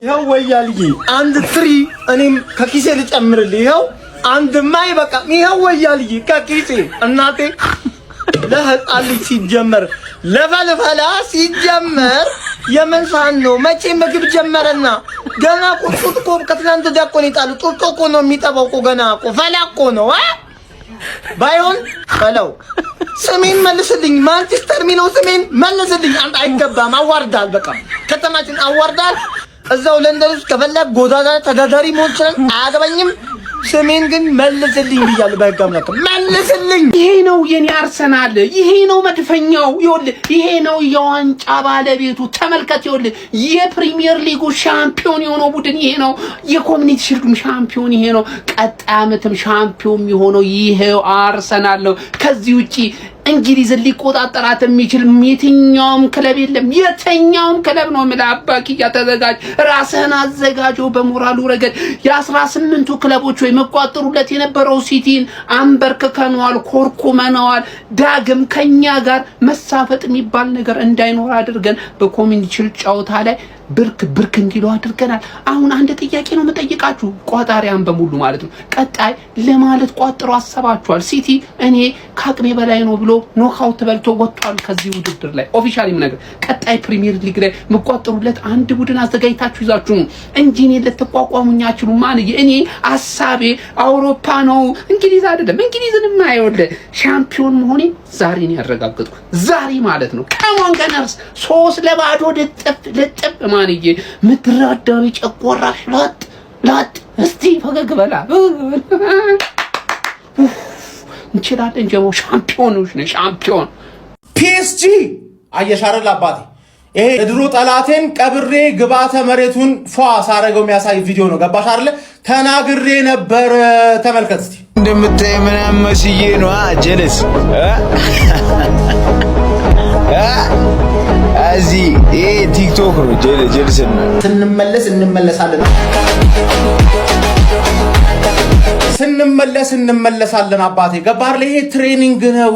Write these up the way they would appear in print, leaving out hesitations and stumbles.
ይኸው ወያልዬ አንድ ትሪ እኔም ከኪሴ ልጨምርልህ። ይኸው አንድ ማይ በቃ ይኸው ወያልዬ ከኪሴ እናቴ ለህፃን ልጅ ሲጀመር ለፈልፈላ ሲጀመር የመንሳን ነው መቼ ምግብ ጀመረና ገና ቁጥቁጥ እኮ ከትናንት ዳቆን ይጣሉ ጡጦ እኮ ነው የሚጠባው እኮ ገና እኮ ፈላ እኮ ነው ባይሆን ፈላው ስሜን መልስልኝ ማንቸስተር ሚለው ስሜን መልስልኝ አንተ አይገባም አዋርዳል በቃ ከተማችን አዋርዳል እዛው ለንደን ውስጥ ከፈለክ ጎዳና ተዳዳሪ መሆን ይችላል አያገባኝም ስሜን ግን መልስልኝ ብያለሁ በህጋም ለካ መልስልኝ ይሄ ነው የኔ አርሰናል ይሄ ነው መድፈኛው ይኸውልህ ይሄ ነው የዋንጫ ባለቤቱ ተመልከት ይኸውልህ የፕሪሚየር ሊጉ ሻምፒዮን የሆነው ቡድን ይሄ ነው የኮሚኒቲ ሺልዱም ሻምፒዮን ይሄ ነው ቀጣይ ዓመትም ሻምፒዮን የሆነው ይሄው አርሰናል ነው ከዚህ ውጪ እንግሊዝን ሊቆጣጠራት የሚችል የትኛውም ክለብ የለም የትኛውም ክለብ ነው ምላባቂያ ተዘጋጅ ራስህን አዘጋጀው በሞራሉ ረገድ የ18ቱ ክለቦች ወይ መቋጠሩለት የነበረው ሲቲን አንበርክከነዋል ኮርኩመነዋል ዳግም ከኛ ጋር መሳፈጥ የሚባል ነገር እንዳይኖር አድርገን በኮሚኒቲ ሺልድ ጨዋታ ላይ ብርክ እንዲሉ አድርገናል አሁን አንድ ጥያቄ ነው መጠየቃችሁ ቋጣሪያን በሙሉ ማለት ነው ቀጣይ ለማለት ቋጥሮ አሰባችኋል ሲቲ እኔ ካቅሜ በላይ ነው ብሎ ኖካውት ተበልቶ ወጥቷል ከዚህ ውድድር ላይ ኦፊሻሊ ነገር ቀጣይ ፕሪሚየር ሊግ ላይ መቋጠሩለት አንድ ቡድን አዘጋጅታችሁ ይዛችሁ እንጂ እኔ ለተቋቋሙኛችሁ ማን እኔ አሳቤ አውሮፓ ነው እንግሊዝ አይደለም እንግሊዝንም አይወደ ሻምፒዮን መሆኔ ዛሬ ነው ያረጋግጥኩ ዛሬ ማለት ነው ካሞን ገነርስ 3-0 ለጥፍ ማንዬ ምትራዳው ጨቆራሽ ላት እስቲ ፈገግ በላ እንችላለን ጀሞ ሻምፒዮኖች ነው ሻምፒዮን ፒኤስጂ አየሻረል አባቴ ይሄ ድሮ ጠላቴን ቀብሬ ግባተ መሬቱን ፏ ሳረገው የሚያሳይ ቪዲዮ ነው ገባሽ አይደለ ተናግሬ ነበር ተመልከት እስቲ እንደምታይ ምናምን መስዬ ነው ጀለስ አዚ ይሄ ቲክቶክ ነው ጀለስ እንመለሳለን አባቴ ገባር ላይ ይሄ ትሬኒንግ ነው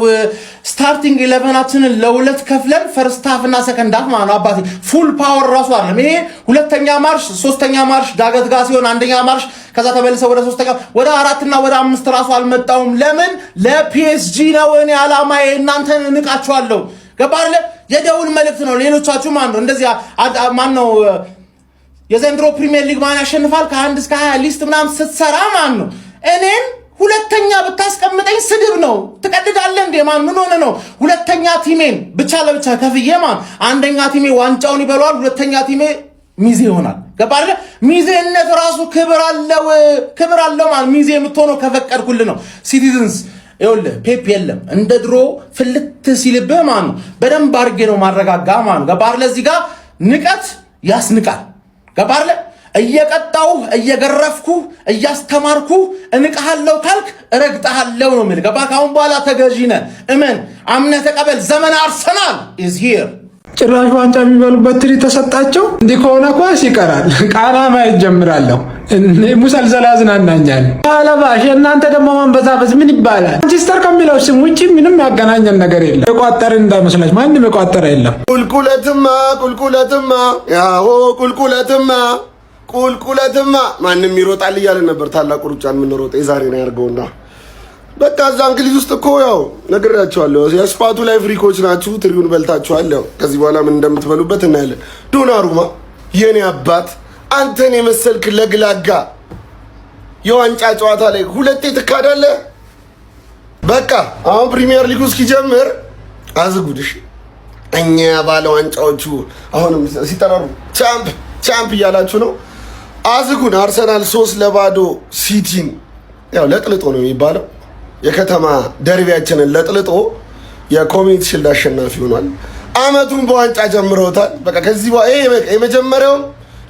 ስታርቲንግ 11አችንን ለሁለት ከፍለን ፈርስት ሃፍ እና ሰከንድ ሃፍ ማለት አባቴ ፉል ፓወር ራሱ አይደለም ይሄ ሁለተኛ ማርሽ ሶስተኛ ማርሽ ዳገት ጋር ሲሆን አንደኛ ማርሽ ከዛ ተመልሰው ወደ ሶስተኛ ወደ አራት እና ወደ አምስት ራሱ አልመጣውም ለምን ለፒኤስጂ ነው እኔ አላማዬ እናንተን እንቃችኋለሁ ገባር ላይ የደውል መልእክት ነው ሌሎቻችሁ ማን ነው እንደዚህ ማን ነው የዘንድሮ ፕሪሚየር ሊግ ማን ያሸንፋል ከ1 እስከ 20 ሊስት ምናምን ስትሰራ ማን ነው እኔን ሁለተኛ ብታስቀምጠኝ ስድብ ነው ትቀድዳለህ እንዴ ማን ምን ሆነ ነው ሁለተኛ ቲሜን ብቻ ለብቻ ከፍዬ ማን አንደኛ ቲሜ ዋንጫውን ይበላል ሁለተኛ ቲሜ ሚዜ ይሆናል ገባህ ሚዜነት ራሱ ክብር አለው ማን ሚዜ የምትሆነው ከፈቀድኩልህ ነው ሲቲዝንስ ይኸውልህ ፔፕ የለም እንደ ድሮ ፍልት ሲልብህ ማን ነው በደንብ አድርጌ ነው ማረጋጋ ማን ነው ገባህ ለዚህ ጋር ንቀት ያስንቃል ገባህ እየቀጣው እየገረፍኩ እያስተማርኩ እንቀሃለው ካልክ እረግጣሃለው ነው ማለት ገባህ ካሁን በኋላ ተገዢነ እመን አምነህ ተቀበል ዘመን አርሰናል is here ጭራሽ ዋንጫ የሚበሉበት ትሪ ተሰጣቸው እንዴ ከሆነ ኳስ ይቀራል ቃና ማየት ጀምራለሁ እኔ ሙሰልሰል አዝናናኛል አለባሽ እናንተ ደግሞ መንበዛበዝ ምን ይባላል ማንቸስተር ከሚለው ስም ውጪ ምንም ያገናኘን ነገር የለም የቋጠርን እንዳይመስላችሁ ማንንም የቋጠረ የለም ቁልቁለትማ ያው ቁልቁለትማ ማንንም ይሮጣል እያለ ነበር ታላቁ ሩጫን ምን ሮጠ የዛሬ ነው ያርገውና በቃ እዛ እንግሊዝ ውስጥ እኮ ያው ነግሬያቸዋለሁ የስፓቱ ላይ ፍሪኮች ናችሁ ትሪውን በልታችኋል ያው ከዚህ በኋላ ምን እንደምትበሉበት እናያለን ዶናሩማ የኔ አባት አንተን የመሰልክ ለግላጋ የዋንጫ ጨዋታ ላይ ሁለቴ ትካዳለህ በቃ አሁን ፕሪሚየር ሊጉ እስኪጀምር አዝጉድሽ እኛ ባለ ዋንጫዎቹ አሁንም ሲጠራሩ ቻምፕ እያላችሁ ነው አዝጉን አርሰናል 3-0 ሲቲን ያው ለጥልጦ ነው የሚባለው የከተማ ደርቢያችንን ለጥልጦ የኮሚኒቲ ሺልድ አሸናፊ ሆኗል አመቱን በዋንጫ ጀምረውታል በቃ ከዚህ የመጀመሪያው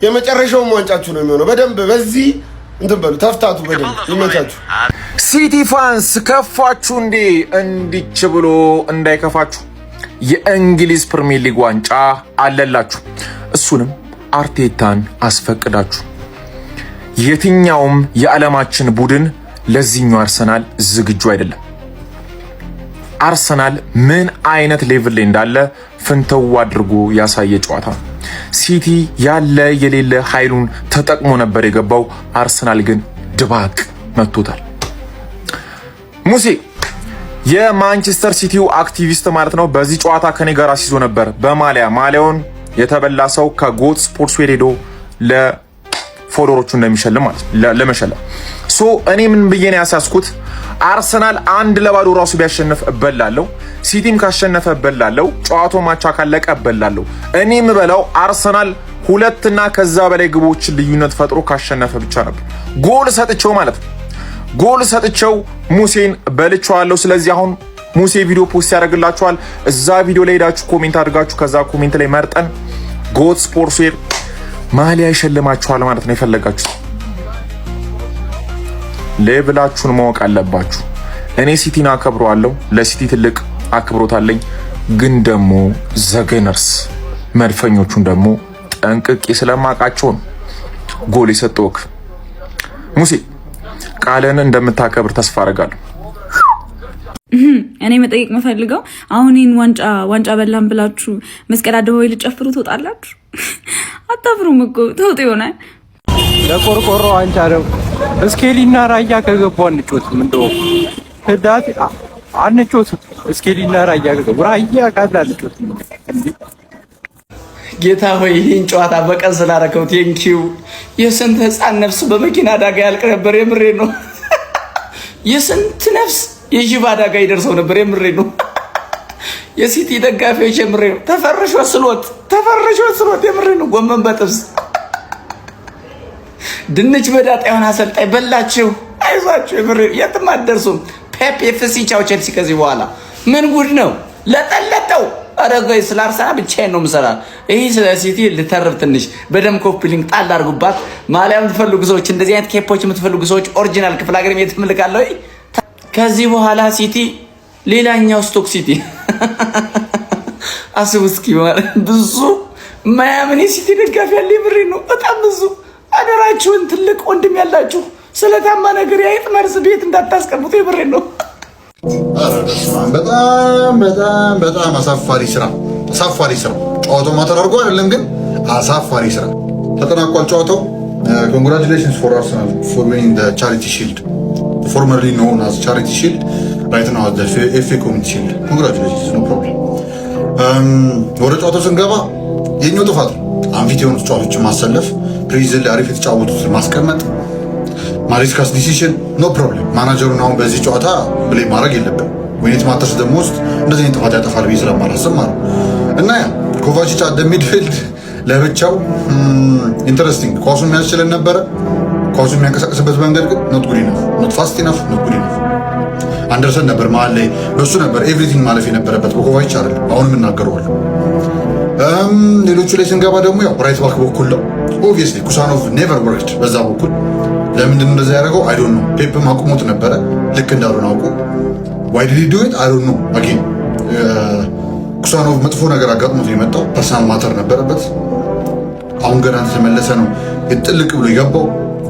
የመጨረሻው ዋንጫችሁ ነው የሚሆነው በደንብ በዚህ እንትን በሉ ተፍታቱ በደንብ ይመቻችሁ ሲቲ ፋንስ ከፋችሁ እንዴ እንዲች ብሎ እንዳይከፋችሁ የእንግሊዝ ፕሪሚየር ሊግ ዋንጫ አለላችሁ እሱንም አርቴታን አስፈቅዳችሁ የትኛውም የዓለማችን ቡድን ለዚህኛው አርሰናል ዝግጁ አይደለም አርሰናል ምን አይነት ሌቭል ላይ እንዳለ ፍንተው አድርጎ ያሳየ ጨዋታ። ሲቲ ያለ የሌለ ኃይሉን ተጠቅሞ ነበር የገባው። አርሰናል ግን ድባቅ መቶታል። ሙሴ የማንቸስተር ሲቲው አክቲቪስት ማለት ነው በዚህ ጨዋታ ከኔ ጋር አስይዞ ነበር በማሊያውን የተበላ ሰው ከጎት ስፖርትስ ሄዶ ለፎሎወሮቹ እንደሚሸልም ማለት ለመሸለም እኔ ምን ብዬ ነው ያሳስኩት? አርሰናል 1-0 ራሱ ቢያሸንፍ እበላለሁ፣ ሲቲም ካሸነፈ እበላለሁ፣ ጨዋታው ማቻ ካለቀ እበላለሁ። እኔ የምበላው አርሰናል 2 እና ከዛ በላይ ግቦችን ልዩነት ፈጥሮ ካሸነፈ ብቻ ነበር። ጎል ሰጥቼው ማለት ነው ጎል ሰጥቼው ሙሴን በልቼዋለሁ። ስለዚህ አሁን ሙሴ ቪዲዮ ፖስት ያደርግላችኋል። እዛ ቪዲዮ ላይ ሄዳችሁ ኮሜንት አድርጋችሁ ከዛ ኮሜንት ላይ መርጠን ጎት ስፖርትስ ዌር ማሊያ ይሸልማችኋል ማለት ነው። የፈለጋችሁ ሌቭላችሁን ማወቅ አለባችሁ። እኔ ሲቲን አከብረዋለሁ፣ ለሲቲ ትልቅ አክብሮት አለኝ። ግን ደግሞ ዘገነርስ መድፈኞቹን ደግሞ ጠንቅቄ ስለማውቃቸው ነው ጎል የሰጠው። ሙሴ ቃልን እንደምታከብር ተስፋ አደርጋለሁ። እኔ መጠየቅ መፈልገው አሁን ይህን ዋንጫ በላን ብላችሁ መስቀል አደባባይ ልጨፍሩ ትወጣላችሁ? አታፍሩም እኮ ተውጥ ይሆናል። ለቆርቆሮ ዋንጫ ነው። እስኬሊና ራያ ከገቡ አንጮትም፣ እንደው ህዳት አንጮትም። እስኬሊና ራያ ከገቡ ራያ ካላ አንጮትም። ጌታ ሆይ ይህን ጨዋታ በቀን ስላደረከው ቴንኪው። የስንት ህፃን ነፍስ በመኪና አደጋ ያልቅ ነበር። የምሬ ነው። የስንት ነፍስ የጅብ አደጋ ይደርሰው ነበር። የምሬ ነው። የሲቲ ደጋፊዎች የምሬ ነው። ተፈርሾ ስሎት የምሬ ነው። ጎመን በጥብስ ድንች በዳጣ የሆነ አሰልጣኝ በላችሁ። አይዟችሁ የምሬ የትም አትደርሱም። ፔፕ ኤፍሲ ቻው ቼልሲ። ከዚህ በኋላ ምን ጉድ ነው ለጠለጠው። አረጋይ ስለ አርሰናል ብቻዬን ነው የምሰራ። ይሄ ስለ ሲቲ ልተርብ ትንሽ በደም ኮፒ ሊንክ ጣል አድርጉባት። ማሊያ የምትፈልጉ ሰዎች፣ እንደዚህ አይነት ኬፖች የምትፈልጉ ሰዎች ኦሪጂናል ክፍለ ሀገር የትምልካለሁ። ከዚህ በኋላ ሲቲ ሌላኛው ስቶክ ሲቲ አስቡ እስኪ። ማለት ብዙ ማያምን የሲቲ ደጋፊ ያለ የምሬ ነው። በጣም ብዙ አደራችሁን፣ ትልቅ ወንድም ያላችሁ ስለታማ ነገር ያይጥ መርዝ ቤት እንዳታስቀምጡ የምሬ ነው። በጣም አሳፋሪ ስራ። ጨዋታው ማተራርጎ አይደለም ግን አሳፋሪ ስራ ተጠናቋል። ጨዋታው ኮንግራቹሌሽንስ ፎር አርሰናል ፎር ዊኒንግ ዘ ቻሪቲ ሺልድ formerly known as charity shield, right now as the FA community shield. Congratulations, no problem. ወደ ጨዋታው ስንገባ የኛው ጥፋት አንፊት የሆኑ ተጫዋቾችን ማሰለፍ፣ ፕሪዝን ላይ አሪፍ የተጫወቱትን ማስቀመጥ፣ ማሪስካስ ዲሲሽን ኖ ፕሮብሌም። ማናጀሩን አሁን በዚህ ጨዋታ ብሌም ማድረግ የለብን። ዊኒት ማተርስ ደግሞ ውስጥ እንደዚህ አይነት ጥፋት ያጠፋል ብዬ ስለማላስብ ማለት እና ያ ኮቫቺች አደ ሚድፊልድ ለብቻው ኢንተረስቲንግ ኳሱን የሚያስችለን ነበረ። ኳሱ የሚያንቀሳቀስበት መንገድ ግን ኖት ጉድ ኢነፍ፣ ኖት ፋስት ኢነፍ፣ ኖት ጉድ ኢነፍ። አንደርሰን ነበር መሀል ላይ በሱ ነበር ኤቭሪቲንግ ማለፍ የነበረበት በኮቫቺች አይደለም። አሁንም እናገረዋለሁ። ሌሎቹ ላይ ስንገባ ደግሞ ያው ራይት ባክ በኩል ነው። ኦብቪየስሊ ኩሳኖቭ ኔቨር ወርክድ በዛ በኩል። ለምንድን ነው እንደዛ ያደረገው? አይ ዶንት ኖ። ፔፕም አቁሞት ነበረ ልክ እንዳልሆነ አውቁ። ዋይ ዲድ ሂ ዱ ኢት? አይ ዶንት ኖ። አጌን ኩሳኖቭ መጥፎ ነገር አጋጥሞት ነው የመጣው። ፐርሰናል ማተር ነበረበት። አሁን ገና ተመለሰ ነው ጥልቅ ብሎ የገባው።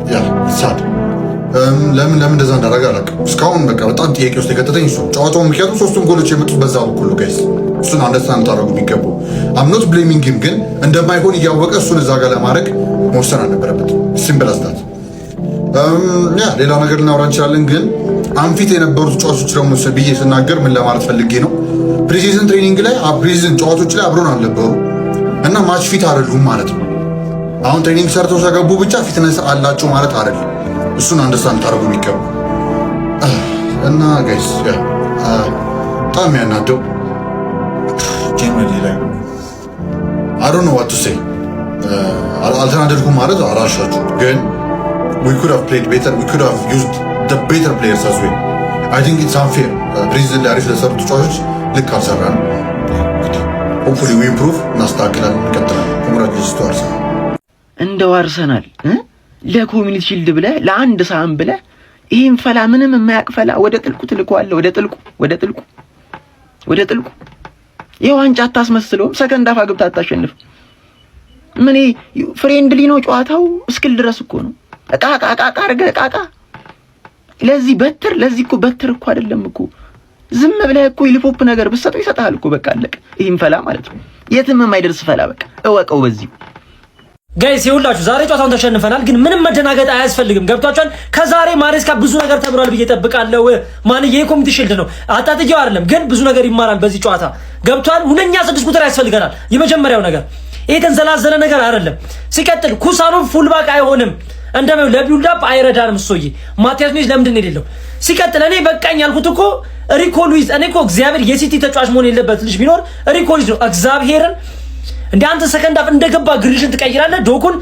ያ ሳድ ለምን እንደዛ እንዳደረገ አላውቅም። እስካሁን በቃ በጣም ጥያቄ ውስጥ የከተተኝ እሱ ጨዋታው። ምክንያቱም ሶስቱም ጎሎች የመጡት በዛ በኩል ነው ጋይስ። እሱን አንደርስታንድ ታደርጉ የሚገባው። አም ኖት ብሌሚንግ ሂም፣ ግን እንደማይሆን እያወቀ እሱን እዛ ጋር ለማድረግ መወሰን አልነበረበት። ሲምፕል አስታት። ያ ሌላ ነገር ልናወራ እንችላለን፣ ግን አንፊት የነበሩ ተጫዋቾች ደግሞ ብዬ ስናገር ምን ለማለት ፈልጌ ነው፣ ፕሪሲዝን ትሬኒንግ ላይ ፕሪሲዝን ጨዋታዎች ላይ አብሮን አልነበሩ እና ማች ፊት አይደሉም ማለት ነው። አሁን ትሬኒንግ ሰርተው ሲገቡ ብቻ ፊትነስ አላቸው ማለት አይደለም። እሱን አንደርስታንድ ታደርጉ የሚገቡ እና ጋይስ ያ በጣም ያናደው ጄኑዊንሊ ላይ አይ ዶንት ኖ ዋት ቱ ሴይ። አልተናደድኩም ማለት አላሻችሁ፣ ግን we could have played better, we could have used the better players as well. I think it's unfair. ፕሬዚደንት ላይ አሪፍ ለሰሩ ተጫዋቾች ልክ አልሰራንም። ሆፕፉሊ we improve፣ እናስተካክላለን፣ እንቀጥላለን። ኮንግራቹሌሽንስ ቱ አርሰናል። እንደው አርሰናል ለኮሚኒቲ ሺልድ ብለህ ለአንድ ሳህን ብለህ ይሄን ፈላ ምንም የማያውቅ ፈላ ወደ ጥልቁ ትልከዋለህ። ወደ ጥልቁ የዋንጫ አታስመስለውም። ሰከንድ አፍ አግብታ አታሸንፍ። ምን ፍሬንድሊ ነው ጨዋታው እስክል ድረስ እኮ ነው። እቃ አርገህ እቃ ለዚህ እኮ በትር እኮ አይደለም እኮ ዝም ብለህ እኮ ይልፎፕ ነገር ብትሰጠው ይሰጣል እኮ በቃ አለቀ። ይሄን ፈላ ማለት ነው። የትም የማይደርስ ፈላ በቃ እወቀው በዚህ ጋይስ ይኸውላችሁ ዛሬ ጨዋታውን ተሸንፈናል፣ ግን ምንም መደናገጥ አያስፈልግም። ገብቷችኋል? ከዛሬ ማሬስካ ብዙ ነገር ተምሯል ብዬ እጠብቃለሁ። ማንዬ የኮሚቴ ሺልድ ነው አጣጥየው አይደለም፣ ግን ብዙ ነገር ይማራል በዚህ ጨዋታ። ገብቷል? ሁነኛ 6 ቁጥር ያስፈልገናል። የመጀመሪያው ነገር ይሄ ተንዘላዘለ ነገር አይደለም። ሲቀጥል ኩሳኖም ፉልባክ አይሆንም፣ እንደምን ለቢልድ አፕ አይረዳንም። እሶዬ ማቲያስ ኑኔዝ ለምንድን ነው የሌለው? ሲቀጥል እኔ በቃኝ ያልኩት እኮ ሪኮ ሉዊዝ፣ እኔ እኮ እግዚአብሔር የሲቲ ተጫዋች መሆን የለበት ልጅ ቢኖር ሪኮ ሉዊዝ ነው። እግዚአብሔርን እንደ አንተ ሰከንድ አፍ እንደገባ ግሪሽን ትቀይራለህ። ዶኩን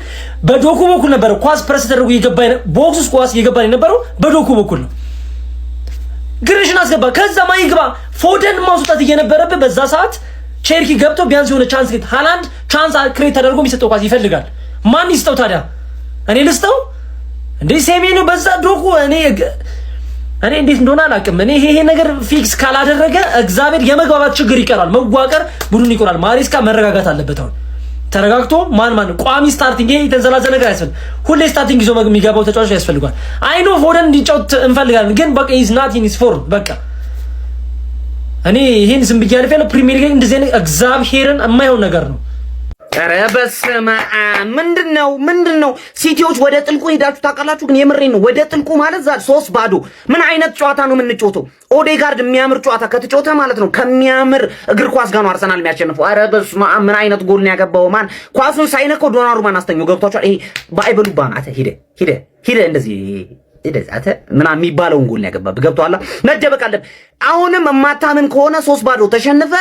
በዶኩ በኩል ነበር ኳስ ፕረስ ተደርጎ የገባ ቦክስ ውስጥ ኳስ የገባ የነበረው በዶኩ በኩል ነው። ግሪሽን አስገባ። ከዛ ማን ይግባ? ፎደን ማውጣት እየነበረበት በዛ ሰዓት ቼርኪ ገብቶ ቢያንስ የሆነ ቻንስ ክሬት ሃላንድ ቻንስ ክሬት ተደርጎ የሚሰጠው ኳስ ይፈልጋል። ማን ይስጠው ታዲያ? እኔ ልስጠው እንዴ? ሴሜኑ በዛ ዶኩ እኔ እንዴት እንደሆነ አላውቅም። እኔ ይሄ ነገር ፊክስ ካላደረገ እግዚአብሔር የመግባባት ችግር ይቀራል፣ መዋቀር ቡድን ይቆራል። ማሬስካ መረጋጋት አለበት። አሁን ተረጋግቶ ማን ቋሚ ስታርቲንግ ይሄ የተንዘላዘለ ነገር አይፈልግም። ሁሌ ስታርቲንግ ይዞ የሚገባው ተጫዋች ያስፈልጋል። አይኖ ፎደን እንዲጫወት እንፈልጋለን፣ ግን በቃ ኢዝ ናት ኢን ኢዝ ፎርም በቃ እኔ ይሄን ዝም ብዬ አልፈለ ፕሪሚየር ሊግ እንደዚህ አይነት እግዚአብሔርን የማይሆን ነገር ነው። ኧረ በስመ አብ ምንድነው? ሲቲዎች ወደ ጥልቁ ሄዳችሁ ታውቃላችሁ? ግን የምሬን ነው። ወደ ጥልቁ ማለት ዛሬ 3-0 ምን አይነት ጨዋታ ነው የምንጫወተው? ኦዴጋርድ የሚያምር ጨዋታ ከተጫወተ ማለት ነው ከሚያምር እግር ኳስ ጋር ነው አርሰናል የሚያሸንፈው። ኧረ በስመ አብ ምን አይነት ጎል ነው ያገባው? ማን ኳሱን ሳይነካው ዶናሩማን አስተኛው። ገብቷችኋል? ይሄ ባይበሉ ባናተ ሂደ እንደዚህ አተ ምናምን የሚባለውን ጎል ነው ያገባው። ገብቷላ? መደበቅ አለብህ። አሁንም የማታምን ከሆነ 3-0 ተሸንፈ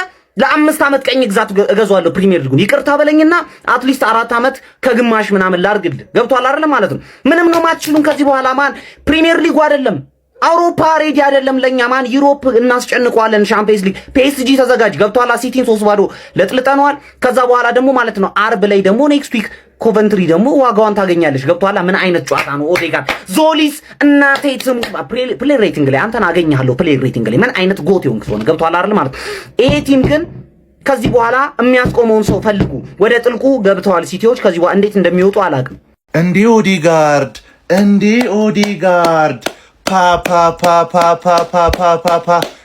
ለ5 ዓመት ቀኝ ግዛት እገዛዋለሁ ፕሪሚየር ሊጉን ይቅርታ በለኝና አትሊስት 4 ዓመት ከግማሽ ምናምን ላርግልህ። ገብቷል አይደል ማለት ነው። ምንም ነው ማትችሉን ከዚህ በኋላ ማን ፕሪሚየር ሊጉ አይደለም አውሮፓ ሬዲ አይደለም ለኛ ማን ዩሮፕ እናስጨንቀዋለን። ሻምፒየንስ ሊግ ፒኤስጂ ተዘጋጅ። ገብቷል? ሲቲን 3-0 ለጥልጠነዋል። ከዛ በኋላ ደግሞ ማለት ነው አርብ ላይ ደግሞ ኔክስት ዊክ ኮቨንትሪ ደግሞ ዋጋዋን ታገኛለሽ። ገብቷል? ምን አይነት ጨዋታ ነው? ኦዴጋርድ ዞሊስ እናቴ ትሙ ፕሌይ ሬቲንግ ላይ አንተን አገኛለሁ። ፕሌይ ሬቲንግ ላይ ምን አይነት ጎት ይሆንክ ሆነ። ገብቷል አይደል ማለት ይሄ ቲም ግን ከዚህ በኋላ የሚያስቆመውን ሰው ፈልጉ። ወደ ጥልቁ ገብተዋል ሲቲዎች። ከዚህ በኋላ እንዴት እንደሚወጡ አላውቅም። እንዴ ኦዴጋርድ ፓ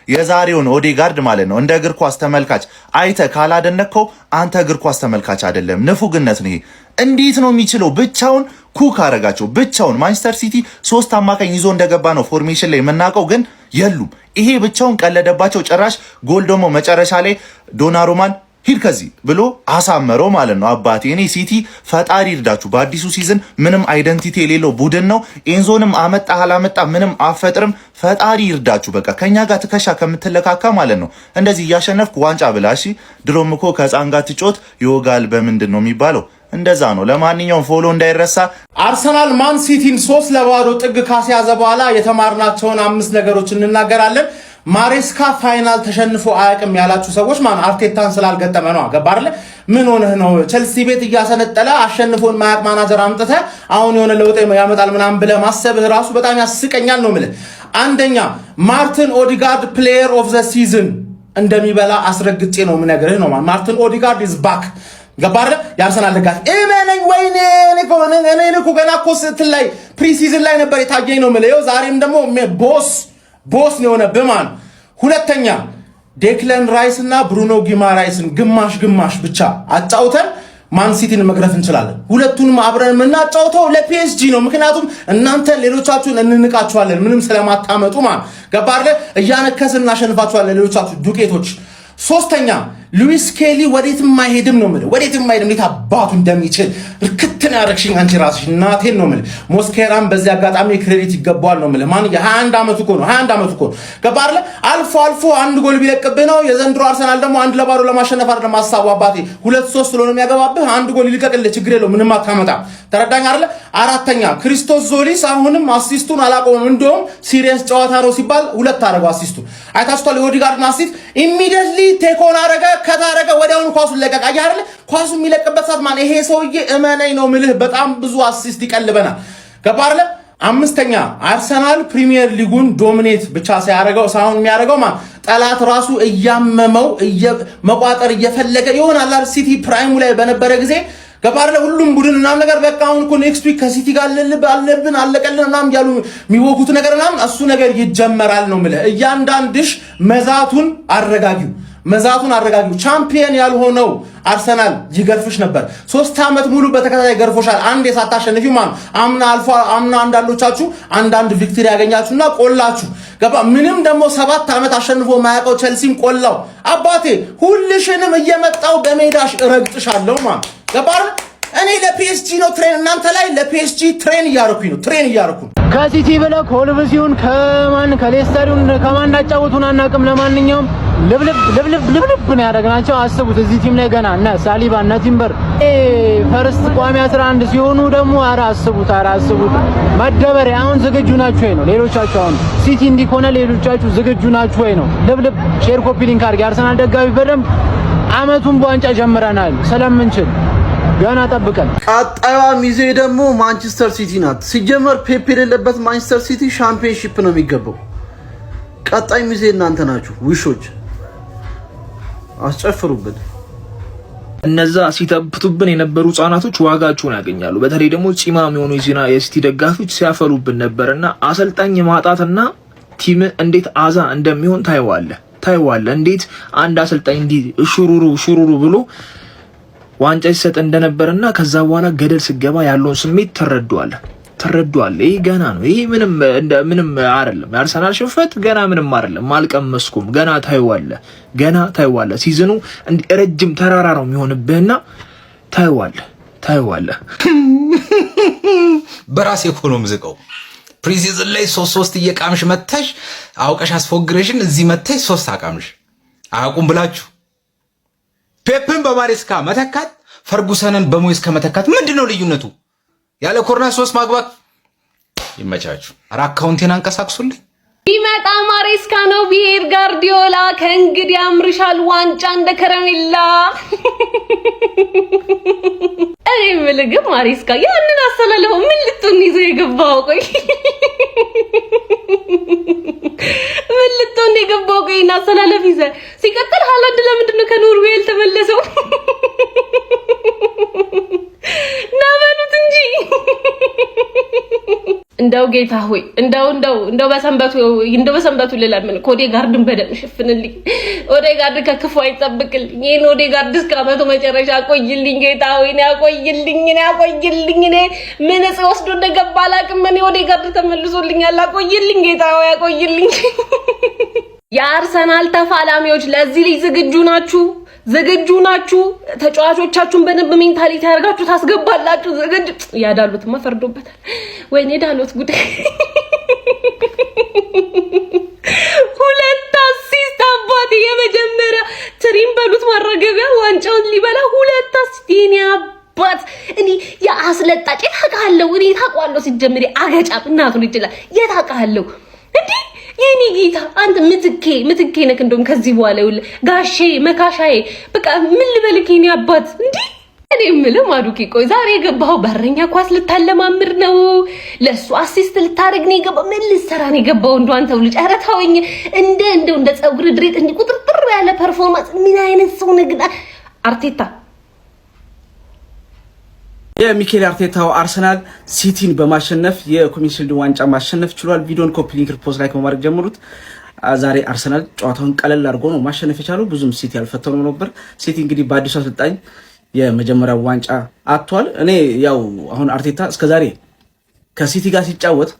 የዛሬውን ኦዴጋርድ ማለት ነው። እንደ እግር ኳስ ተመልካች አይተ ካላደነከው አንተ እግር ኳስ ተመልካች አይደለም። ንፉግነት ነው ይሄ። እንዴት ነው የሚችለው? ብቻውን ኩክ አረጋቸው። ብቻውን ማንቸስተር ሲቲ 3 አማካኝ ይዞ እንደገባ ነው ፎርሜሽን ላይ የምናውቀው፣ ግን የሉም። ይሄ ብቻውን ቀለደባቸው። ጭራሽ ጎል ደግሞ መጨረሻ ላይ ዶናሩማን ሂድ ከዚህ ብሎ አሳመረው ማለት ነው። አባቴ እኔ ሲቲ ፈጣሪ ይርዳችሁ። በአዲሱ ሲዝን ምንም አይደንቲቲ የሌለው ቡድን ነው። ኤንዞንም አመጣ አላመጣ ምንም አፈጥርም። ፈጣሪ ይርዳችሁ። በቃ ከኛ ጋር ትከሻ ከምትለካካ ማለት ነው እንደዚህ እያሸነፍኩ ዋንጫ ብላ። እሺ ድሮም እኮ ከህፃን ጋር ትጮት ይወጋል በምንድን ነው የሚባለው? እንደዛ ነው። ለማንኛውም ፎሎ እንዳይረሳ። አርሰናል ማን ሲቲን 3-0 ጥግ ካስያዘ በኋላ የተማርናቸውን 5 ነገሮች እንናገራለን። ማሬስካ ፋይናል ተሸንፎ አያውቅም ያላችሁ ሰዎች ማን አርቴታን ስላልገጠመ ነው። አገባርለ ምን ሆነህ ነው? ቸልሲ ቤት እያሰነጠለ አሸንፎን ማያውቅ ማናጀር አምጥተህ አሁን የሆነ ለውጥ ያመጣል ምናምን ብለህ ማሰብህ ራሱ በጣም ያስቀኛል ነው የምልህ። አንደኛ ማርቲን ኦዴጋርድ ፕሌየር ኦፍ ዘ ሲዝን እንደሚበላ አስረግጬ ነው የምነግርህ ነው። ማርቲን ኦዴጋርድ ኢዝ ባክ። ገባረ የአርሰናል ደጋፊ እመነኝ። ወይኔ እኔ እኮ ገና እኮ ስትል ላይ ፕሪሲዝን ላይ ነበር የታየኝ ነው የምልህ። ዛሬም ደግሞ ቦስ ነው የሆነብህ ማለት። ሁለተኛ ዴክለን ራይስ እና ብሩኖ ጊማራይስን ግማሽ ብቻ አጫውተን ማን ሲቲን መግረፍ እንችላለን። ሁለቱንም አብረን የምናጫውተው ለፒኤስጂ ነው። ምክንያቱም እናንተ ሌሎቻችሁን እንንቃችኋለን ምንም ስለማታመጡ ማለት ገባረ እያነከስን እናሸንፋችኋለን ሌሎቻችሁ ዱቄቶች። ሶስተኛ ሉዊስ ኬሊ ወዴትም አይሄድም ነው የምልህ። ወዴትም አይሄድም። እንዴት አባቱ እንደሚችል ርክትን ያረክሽኝ አንቺ ራስሽ እናቴን ነው የምልህ። ሞስኬራን በዚህ አጋጣሚ ክሬዲት ይገባዋል ነው የምልህ። ማን የ21 ዓመቱ እኮ ነው 21 ዓመቱ እኮ ገባህ አይደል? አልፎ አንድ ጎል ቢለቅብህ ነው። የዘንድሮ አርሰናል ደግሞ 1-0 ለማሸነፍ አይደለም ሐሳቡ አባቴ 2-3 ስለሆነ የሚያገባብህ አንድ ጎል ይልቀቅልህ ችግር የለውም ምንም አታመጣም። ተረዳኝ አይደል? አራተኛ ክሪስቶስ ዞሊስ አሁንም አሲስቱን አላቆመም። እንደውም ሲሪየስ ጨዋታ ነው ሲባል 2 አደረገው አሲስቱን። አይታችኋል? የኦዴጋርድን አሲስት ኢሚዲየትሊ ቴኮን አረገ ከታረገ ወዲያውኑ ኳሱን ለቀቅ። አየህ አይደል? ኳሱ የሚለቅበት ሰዓት ማን ይሄ ሰውዬ እመነኝ ነው ምልህ በጣም ብዙ አሲስት ይቀልበናል። ገባህ አይደል? አምስተኛ አርሰናል ፕሪሚየር ሊጉን ዶሚኔት ብቻ ሳይሆን የሚያደርገው ጠላት ራሱ እያመመው መቋጠር እየፈለገ ይሆናል። ሲቲ ፕራይሙ ላይ በነበረ ጊዜ ገባር ለሁሉም ቡድን እናም ነገር በቃ አሁን እኮ ኔክስት ዊክ ከሲቲ ጋር አለብን አለቀልን እናም ያሉ የሚወጉት ነገር እናም እሱ ነገር ይጀመራል ነው ማለት እያንዳንድሽ መዛቱን አረጋጊው ቻምፒየን ያልሆነው አርሰናል ይገርፍሽ ነበር 3 አመት ሙሉ በተከታታይ ገርፎሻል አንዴ ሳታሸንፊ ማን አምና አንዳንዶቻችሁ አንዳንድ ቪክቶሪ ያገኛችሁና ቆላችሁ ገባ ምንም ደግሞ 7 አመት አሸንፎ ማያውቀው ቸልሲም ቆላው አባቴ ሁልሽንም እየመጣው በሜዳሽ ረግጥሻለሁ ማን ገባር እኔ ለፒኤስጂ ነው ትሬን እናንተ ላይ ለፒኤስጂ ትሬን እያረኩኝ ከሲቲ ብለህ ኮልብሲውን ከሌስተሩን ከማን እንዳጫወቱን አናውቅም ለማንኛውም ልብልብ ነው ያደረግናቸው አስቡት እዚህ ቲም ላይ ገና እና ሳሊባ እና ቲምበር ፈርስት ቋሚ 11 ሲሆኑ ደግሞ ኧረ አስቡት መደበሪያ አሁን ዝግጁ ናችሁ ወይ ነው ሌሎቻችሁ አሁን ሲቲ እንዲኮነ ሌሎቻችሁ ዝግጁ ናችሁ ወይ ነው ልብልብ ሼር ኮፒ ሊንክ አድርጊ አርሰናል ደጋፊ በደንብ አመቱን በዋንጫ ጀምረናል ስለምንችል ገና ጠብቀን ቀጣዩዋ ሚዜ ደግሞ ማንቸስተር ሲቲ ናት ሲጀመር ፔፕ የሌለበት ማንቸስተር ሲቲ ሻምፒዮንሺፕ ነው የሚገባው ቀጣይ ሚዜ እናንተ ናችሁ ውሾች አስጨፍሩብን እነዛ ሲተብቱብን የነበሩ ህጻናቶች ዋጋቸውን ያገኛሉ በተለይ ደግሞ ጺማም የሆኑ የሲቲ ደጋፊዎች ሲያፈሩብን ነበርና አሰልጣኝ ማጣትና ቲም እንዴት አዛ እንደሚሆን ታይዋለህ እንዴት አንድ አሰልጣኝ እንዲ ሹሩሩ ብሎ ዋንጫ ሲሰጥ እንደነበርና ከዛ በኋላ ገደል ስገባ ያለውን ስሜት ተረዷል ይሄ ገና ነው ይሄ ምንም አይደለም የአርሰናል ሽንፈት ገና ምንም አይደለም አልቀመስኩም ገና ታይዋለህ ሲዝኑ ረጅም ተራራ ነው የሚሆንብህና ታይዋለህ በራሴ እኮ ነው የምዝቀው ፕሪሲዝን ላይ 3 እየቃምሽ መተሽ አውቀሽ አስፎግሬሽን እዚህ መተሽ 3 አቃምሽ አቁም ብላችሁ ፔፕን በማሬስካ መተካት ፈርጉሰንን በሞይስ ከመተካት ምንድነው ልዩነቱ ያለ ኮርና 3 ማግባት ይመቻችሁ አራ አካውንቴን አንቀሳቅሱልኝ ቢመጣ ማሬስካ ነው ቢሄድ ጋርዲዮላ ከእንግዲህ ያምርሻል ዋንጫ እንደ ከረሜላ እኔ ምልግም ማሬስካ ያንን አሰላለፈው ምን ልትሆን ይዞ የገባው ቆይ ምን ልትሆን የገባው ቆይ እና አሰላለፍ ይዘ ሲቀጥል ሃላንድ ለምንድን ነው ከኖርዌይ ያልተመለሰው ናበሉት እንጂ እንደው ጌታ ሆይ እንደው በሰንበቱ ልለምን ኦዴጋርድን በደም ሽፍንልኝ ኦዴጋርድ ከክፉ አይጠብቅልኝ ይሄን ኦዴጋርድ እስከ አመቱ መጨረሻ ቆይልኝ ጌታ ሆይ ያቆይልኝ እኔ ምን ወስዶ እንደገባ አላቅም እኔ ኦዴጋርድ ተመልሶልኛል አቆይልኝ ጌታ ሆይ ያቆይልኝ የአርሰናል ተፋላሚዎች ለዚህ ልጅ ዝግጁ ናችሁ ተጫዋቾቻችሁን በደንብ ሜንታሊቲ ያርጋችሁ ታስገባላችሁ ዝግጁ ያዳሉትማ ፈርዶበታል ወይኔ ዳሎት ጉድ 2 አሲስት አባቴ የመጀመሪያ ትሪም በሉት ማረገቢያ ዋንጫውን ሊበላ 2 አሲስት የኔ አባት እኔ ያስለጣጭ ታውቃለሁ እኔ ታውቃለሁ ሲጀምሪ አገጫም እናቱን ይችላል የታውቃለሁ እንዴ የኔ ጌታ አንተ ምትኬ ነክ እንደውም ከዚህ በኋላ ይውል ጋሼ መካሻዬ በቃ ምን ልበልክ የኔ አባት እንዴ እኔ ምንም ማዱኪ ቆይ ዛሬ የገባው በረኛ ኳስ ልታለማምር ነው ለሱ አሲስት ልታረግ ነው የገባው ምን ልሰራ ነው የገባው እንደው አንተው ልጅ ኧረ ተወኝ እንደ ጸጉር ድሬት እንዲ ቁጥርጥር ያለ ፐርፎርማንስ ምን አይነት ሰው ነግዳ አርቴታ የሚኬል አርቴታው አርሰናል ሲቲን በማሸነፍ የኮሚኒቲ ሺልድ ዋንጫ ማሸነፍ ችሏል። ቪዲዮን ኮፒ ሊንክ ሪፖስት ላይክ በማድረግ ጀምሩት። ዛሬ አርሰናል ጨዋታውን ቀለል አድርጎ ነው ማሸነፍ የቻለው። ብዙም ሲቲ ያልፈተነው ነበር። ሲቲ እንግዲህ በአዲሱ አሰልጣኝ የመጀመሪያው ዋንጫ አጥቷል። እኔ ያው አሁን አርቴታ እስከዛሬ ከሲቲ ጋር ሲጫወት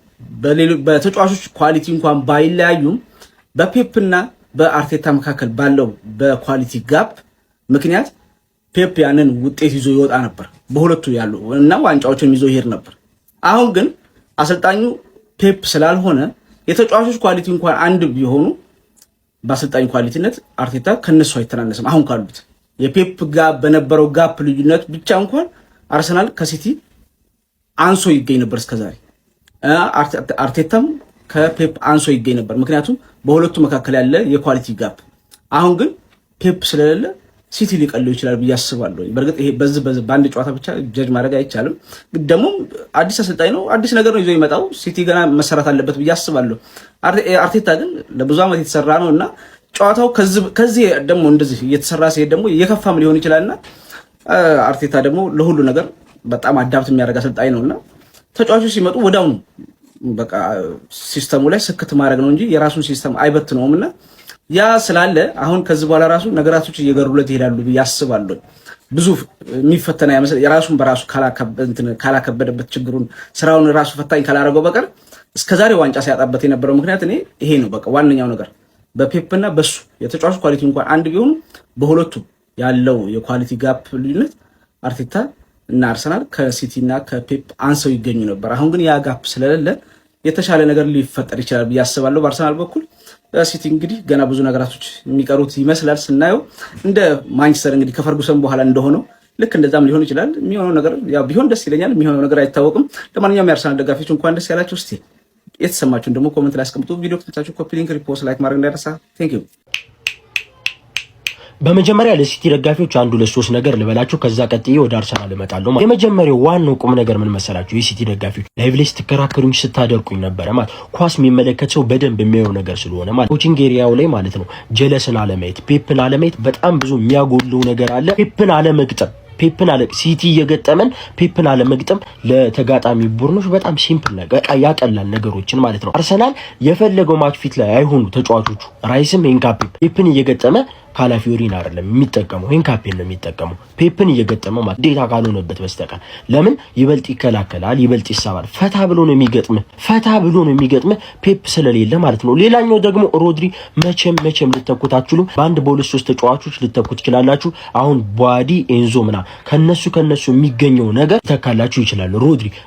በተጫዋቾች ኳሊቲ እንኳን ባይለያዩም በፔፕና በአርቴታ መካከል ባለው በኳሊቲ ጋፕ ምክንያት ፔፕ ያንን ውጤት ይዞ ይወጣ ነበር በሁለቱ ያሉ እና ዋንጫዎችን ይዞ ይሄድ ነበር። አሁን ግን አሰልጣኙ ፔፕ ስላልሆነ የተጫዋቾች ኳሊቲ እንኳን አንድ ቢሆኑ በአሰልጣኙ ኳሊቲነት አርቴታ ከነሱ አይተናነስም። አሁን ካሉት የፔፕ ጋር በነበረው ጋፕ ልዩነት ብቻ እንኳን አርሰናል ከሲቲ አንሶ ይገኝ ነበር እስከዛሬ። አርቴታም ከፔፕ አንሶ ይገኝ ነበር ምክንያቱም በሁለቱ መካከል ያለ የኳሊቲ ጋፕ። አሁን ግን ፔፕ ስለሌለ ሲቲ ሊቀለው ይችላል ብዬ አስባለሁ። በርግጥ ይሄ በዚህ በአንድ ጨዋታ ብቻ ጀጅ ማድረግ አይቻልም። ደግሞ አዲስ አሰልጣኝ ነው፣ አዲስ ነገር ነው ይዞ ይመጣው። ሲቲ ገና መሰራት አለበት ብዬ አስባለሁ። አርቴታ ግን ለብዙ ዓመት የተሰራ ነውና ጨዋታው ከዚህ ደግሞ እንደዚህ እየተሰራ ሲሄድ ደግሞ እየከፋም ሊሆን ይችላልና አርቴታ ደግሞ ለሁሉ ነገር በጣም አዳፕት የሚያደርግ አሰልጣኝ ነውና ተጫዋቾች ሲመጡ ወዳውኑ በቃ ሲስተሙ ላይ ስክት ማድረግ ነው እንጂ የራሱን ሲስተም አይበትነውምና ያ ስላለ አሁን ከዚህ በኋላ ራሱ ነገራቶች እየገሩለት ይሄዳሉ ብዬ አስባለሁ። ብዙ የሚፈተና ያመስል የራሱን በራሱ ካላከበደበት ችግሩን ስራውን ራሱ ፈታኝ ካላረገው በቀር እስከዛሬ ዋንጫ ሲያጣበት የነበረው ምክንያት እኔ ይሄ ነው። በቃ ዋነኛው ነገር በፔፕና በሱ የተጫዋቹ ኳሊቲ እንኳን አንድ ቢሆኑ በሁለቱ ያለው የኳሊቲ ጋፕ ልዩነት አርቴታ እና አርሰናል ከሲቲ እና ከፔፕ አንሰው ይገኙ ነበር። አሁን ግን ያ ጋፕ ስለሌለ የተሻለ ነገር ሊፈጠር ይችላል ብዬ አስባለሁ። በአርሰናል በኩል ሲቲ እንግዲህ ገና ብዙ ነገራቶች የሚቀሩት ይመስላል ስናየው እንደ ማንቸስተር እንግዲህ ከፈርጉሰን በኋላ እንደሆነው ልክ እንደዛም ሊሆን ይችላል። የሚሆነው ነገር ያው ቢሆን ደስ ይለኛል። የሚሆነው ነገር አይታወቅም። ለማንኛውም የአርሰናል ደጋፊዎች እንኳን ደስ ያላችሁ። እስቲ የተሰማችሁን ደግሞ ኮሜንት ላይ አስቀምጡ። ቪዲዮ ከተቻችሁ ኮፒ ሊንክ፣ ሪፖስት፣ ላይክ ማድረግ እንዳይረሳ። ቴንክ ዩ። በመጀመሪያ ለሲቲ ደጋፊዎች አንዱ ለሶስት ነገር ልበላችሁ፣ ከዛ ቀጥዬ ወደ አርሰናል እመጣለሁ። የመጀመሪያው ዋናው ቁም ነገር ምን መሰላችሁ? የሲቲ ደጋፊዎች ላይቭ ላይ ስትከራከሩኝ ስታደርቁኝ ነበረ ማለት ኳስ የሚመለከት ሰው በደንብ የሚያየው ነገር ስለሆነ ማለት ኮቺንግ ኤሪያው ላይ ማለት ነው ጀለስን አለማየት፣ ፔፕን አለማየት በጣም ብዙ የሚያጎለው ነገር አለ። ፔፕን አለመግጠም ፔፕን አለ ሲቲ እየገጠመን ፔፕን አለመግጠም ለተጋጣሚ ቡድኖች በጣም ሲምፕል ነገር ያቀላል ነገሮችን ማለት ነው። አርሰናል የፈለገው ማች ፊት ላይ አይሆኑ ተጫዋቾቹ ራይስም ኤንካፔ ፔፕን እየገጠመ ካላፊዮሪን አይደለም የሚጠቀመው ኤንካፔን ነው የሚጠቀመው ፔፕን እየገጠመ ማለት ዴታ ካልሆነበት በስተቀር ለምን ይበልጥ ይከላከላል፣ ይበልጥ ይሳባል። ፈታ ብሎ ነው የሚገጥም ፔፕ ስለሌለ ማለት ነው። ሌላኛው ደግሞ ሮድሪ መቼም ልተኩት አትችሉም። በአንድ በሁለት ሶስት ተጫዋቾች ልተኩት ትችላላችሁ። አሁን ቧዲ ኤንዞ ምና ከነሱ የሚገኘው ነገር ተካላችሁ ይችላል።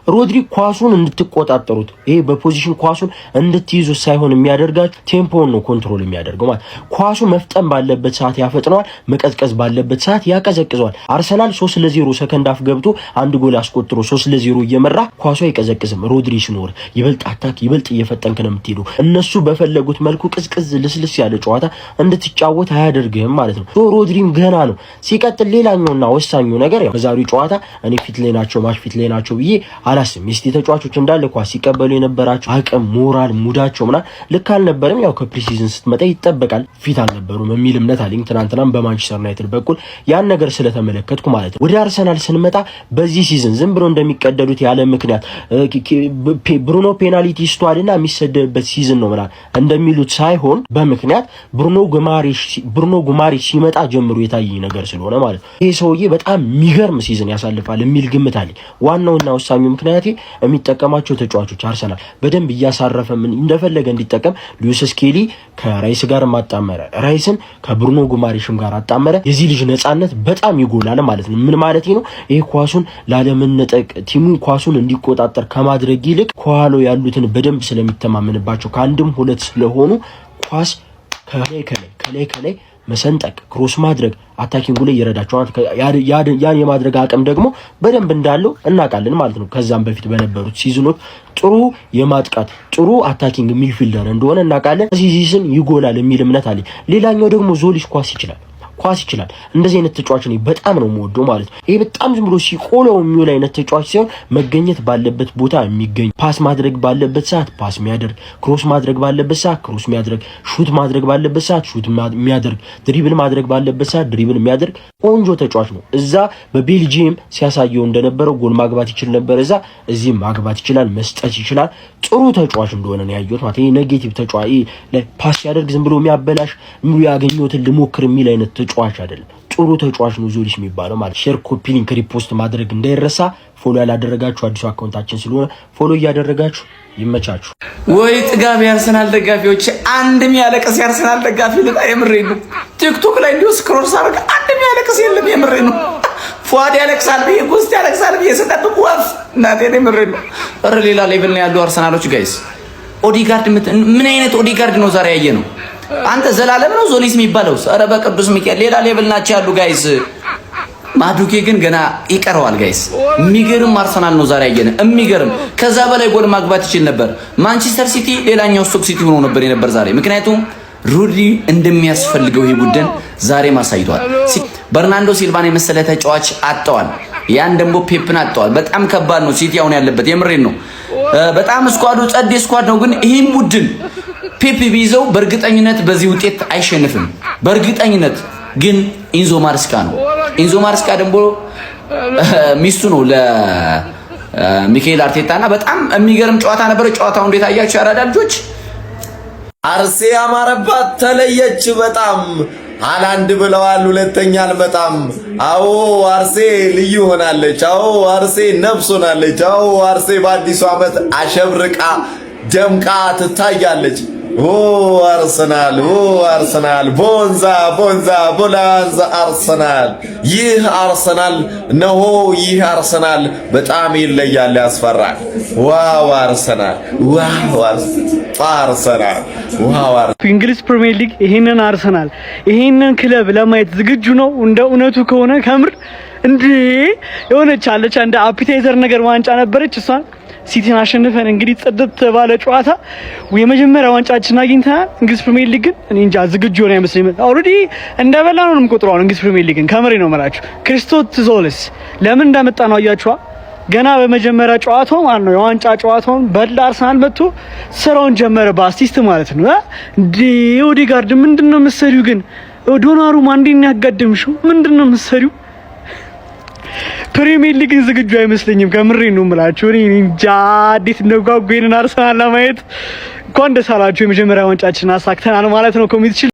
ሮድሪ ኳሱን እንድትቆጣጠሩት ይሄ በፖዚሽን ኳሱን እንድትይዙ ሳይሆን የሚያደርጋችሁ ቴምፖን ነው ኮንትሮል የሚያደርገው ማለት ኳሱ መፍጠን ባለበት ሰዓት ያፈጥነዋል፣ መቀዝቀዝ ባለበት ሰዓት ያቀዘቅዘዋል። አርሰናል 3-0 ሰከንድ አፍ ገብቶ አንድ ጎል አስቆጥሮ 3-0 እየመራ ኳሱ አይቀዘቅዝም። ሮድሪ ሲኖር ይበልጥ አታክ ይበልጥ እየፈጠንክ ነው የምትሄደው። እነሱ በፈለጉት መልኩ ቅዝቅዝ ልስልስ ያለ ጨዋታ እንድትጫወት አያደርግህም ማለት ነው። ሮድሪም ገና ነው። ሲቀጥል ሌላኛውና ወሳኙ ነገር ያው በዛሬው ጨዋታ እኔ ፊት ላይ ናቸው ብዬ አላስብም። የሲቲ ተጫዋቾች እንዳለ ኳስ ሲቀበሉ የነበራቸው አቅም፣ ሞራል፣ ሙዳቸው ምናምን ልክ አልነበረም። ያው ከፕሪሲዝን ስትመጣ ይጠበቃል ፊት አልነበሩም የሚል እምነት አለኝ። ትናንትናም በማንቸስተር ዩናይትድ በኩል ያን ነገር ስለተመለከትኩ ማለት ነው። ወደ አርሰናል ስንመጣ በዚህ ሲዝን ዝም ብሎ እንደሚቀደዱት ያለ ምክንያት ብሩኖ ፔናልቲ ስቷልና የሚሰደብበት ሲዝን ነው ምናምን እንደሚሉት ሳይሆን በምክንያት ብሩኖ ጉማሬሽ ሲመጣ ጀምሮ የታየኝ ነገር ስለሆነ ማለት ነው። ይሄ ሰውዬ በጣም የሚገርም ሲዝን ያሳልፋል የሚል ግምት አለኝ። ዋናውና ወሳኙ ምክንያት የሚጠቀማቸው ተጫዋቾች አርሰናል በደንብ እያሳረፈ ምን እንደፈለገ እንዲጠቀም ሉዊስ ስኬሊ ከራይስ ጋር ማጣመረ ራይስን ከብሩኖ ጉማሬሽም ጋር አጣመረ። የዚህ ልጅ ነፃነት በጣም ይጎላል ማለት ነው። ምን ማለት ነው? ይሄ ኳሱን ላለመነጠቅ ቲሙን ኳሱን እንዲቆጣጠር ከማድረግ ይልቅ ከኋላው ያሉትን በደንብ ስለሚተማመንባቸው ከአንድም ሁለት ስለሆኑ ኳስ ከላይ መሰንጠቅ ክሮስ ማድረግ አታኪንጉ ላይ ይረዳቸዋል። ያን የማድረግ አቅም ደግሞ በደንብ እንዳለው እናውቃለን ማለት ነው። ከዛም በፊት በነበሩት ሲዝኖች ጥሩ የማጥቃት ጥሩ አታኪንግ ሚድፊልደር እንደሆነ እናውቃለን። ሲዝን ይጎላል የሚል እምነት አለኝ። ሌላኛው ደግሞ ዞሊሽ ኳስ ይችላል። እንደዚህ አይነት ተጫዋች ነው በጣም ነው የምወደው ማለት ነው። ይሄ በጣም ዝም ብሎ ሲቆለው የሚውል አይነት ተጫዋች ሲሆን መገኘት ባለበት ቦታ የሚገኝ፣ ፓስ ማድረግ ባለበት ሰዓት ፓስ የሚያደርግ፣ ክሮስ ማድረግ ባለበት ሰዓት ክሮስ የሚያደርግ፣ ሹት ማድረግ ባለበት ሰዓት ሹት የሚያደርግ፣ ድሪብል ማድረግ ባለበት ሰዓት ድሪብል የሚያደርግ ቆንጆ ተጫዋች ነው። እዛ በቤልጂየም ሲያሳየው እንደነበረው ጎል ማግባት ይችል ነበር። እዚህም ማግባት ይችላል፣ መስጠት ይችላል። ጥሩ ተጫዋች እንደሆነ ነው ያየሁት ማለት። ይሄ ኔጌቲቭ ተጫዋች ፓስ ሲያደርግ ዝም ብሎ የሚያበላሽ ያገኘሁትን ልሞክር የሚል አይነት ተጫዋች አይደለም። ጥሩ ተጫዋች ነው ዞሊሽ የሚባለው ማለት። ሼር፣ ኮፒ ሊንክ፣ ሪፖስት ማድረግ እንዳይረሳ። ፎሎ ያላደረጋችሁ አዲሱ አካውንታችን ስለሆነ ፎሎ እያደረጋችሁ ይመቻችሁ። ወይ ጥጋብ የአርሰናል ደጋፊዎች፣ አንድም ያለቀስ የአርሰናል ደጋፊ ልጣ የምሬ ነው። ቲክቶክ ላይ እንዲሁ ስክሮል ሳደርግ አንድም ያለቀስ የለም። የምሬ ነው። ፏድ ያለቅሳል ብዬ ጉስት ያለቅሳል ብዬ ስጠብቅ ወፍ እናቴ የምሬ ነው። ኧረ ሌላ ሌቭል ነው ያሉ አርሰናሎች ጋይስ። ኦዲጋርድ ምን አይነት ኦዲጋርድ ነው ዛሬ ያየ ነው? አንተ ዘላለም ነው ዞሊስ የሚባለው? ኧረ በቅዱስ ሚካኤል ሌላ ሌቭል ናቸው ያሉ ጋይስ። ማዱኬ ግን ገና ይቀረዋል ጋይስ። የሚገርም አርሰናል ነው ዛሬ ያየነ፣ የሚገርም ከዛ በላይ ጎል ማግባት ይችል ነበር። ማንቸስተር ሲቲ ሌላኛው ስቶክ ሲቲ ሆኖ ነበር ዛሬ። ምክንያቱም ሩዲ እንደሚያስፈልገው ይሄ ቡድን ዛሬ ማሳይቷል። በርናንዶ ሲልቫን የመሰለ ተጫዋች አጥተዋል። ያን ደግሞ ፔፕን አጥተዋል። በጣም ከባድ ነው ሲቲ አሁን ያለበት። የምሬን ነው። በጣም ስኳዱ ጸዴ ስኳድ ነው። ግን ይሄን ቡድን ፔፕ ቢይዘው በእርግጠኝነት በዚህ ውጤት አይሸንፍም። በእርግጠኝነት ግን ኢንዞ ማርስካ ነው ኢንዞ ማሬስካ ደግሞ ሚስቱ ነው ለሚካኤል አርቴታና በጣም የሚገርም ጨዋታ ነበር። ጨዋታው እንዴት አያችሁ ያራዳ ልጆች? አርሴ አማረባት ተለየች በጣም ሃላንድ ብለዋል ሁለተኛ አልመጣም። አዎ አርሴ ልዩ ሆናለች። አዎ አርሴ ነፍስ ሆናለች። አዎ አርሴ በአዲሱ ዓመት አሸብርቃ ደምቃ ትታያለች። ኦ አርሰናል ቦንዛ ቦላንዛ አርሰናል። ይህ አርሰናል ነው። ይህ አርሰናል በጣም ይለያል፣ ያስፈራል። ዋው አርሰናል እንግሊዝ ፕሪሚየር ሊግ ይሄንን አርሰናል ይሄንን ክለብ ለማየት ዝግጁ ነው? እንደ እውነቱ ከሆነ ከምር እንዴ የሆነች አለች እንደ አፒታይዘር ነገር ዋንጫ ነበረች። እሷን ሲቲን አሸንፈን እንግዲህ ጽድት ባለ ጨዋታ የመጀመሪያ ዋንጫችን አግኝተናል። እንግሊዝ ፕሪሚየር ሊግ ግን እኔ እንጃ ዝግጁ ሆነ አይመስለኝም። ኦልሬዲ እንደበላ ነው የምቆጥረው እንግሊዝ ፕሪሚየር ሊግን ከምሬ ነው የምላችሁ። ክሪስቶስ ለምን እንዳመጣ ነው አያችኋ? ገና በመጀመሪያ ጨዋታው ማለት ነው የዋንጫ ጨዋታውን በላ አርሰናል መጥቶ ስራውን ጀመረ በአሲስት ማለት ነው። እንዴ ኦዴጋርድ ምንድነው መሰሪው ግን ዶናሩማ እንዴት ያጋደምሽው ምንድነው መሰሪው? ፕሪሚየር ሊግ ዝግጁ አይመስለኝም ከምሬ ነው የምላችሁ። እኔ እንጃ እንዴት እንደጓጉ ይሄንን አርሰናል ለማየት። እንኳን ደስ አላችሁ የመጀመሪያ ዋንጫችን አሳክተናል ማለት ነው ኮሚቴ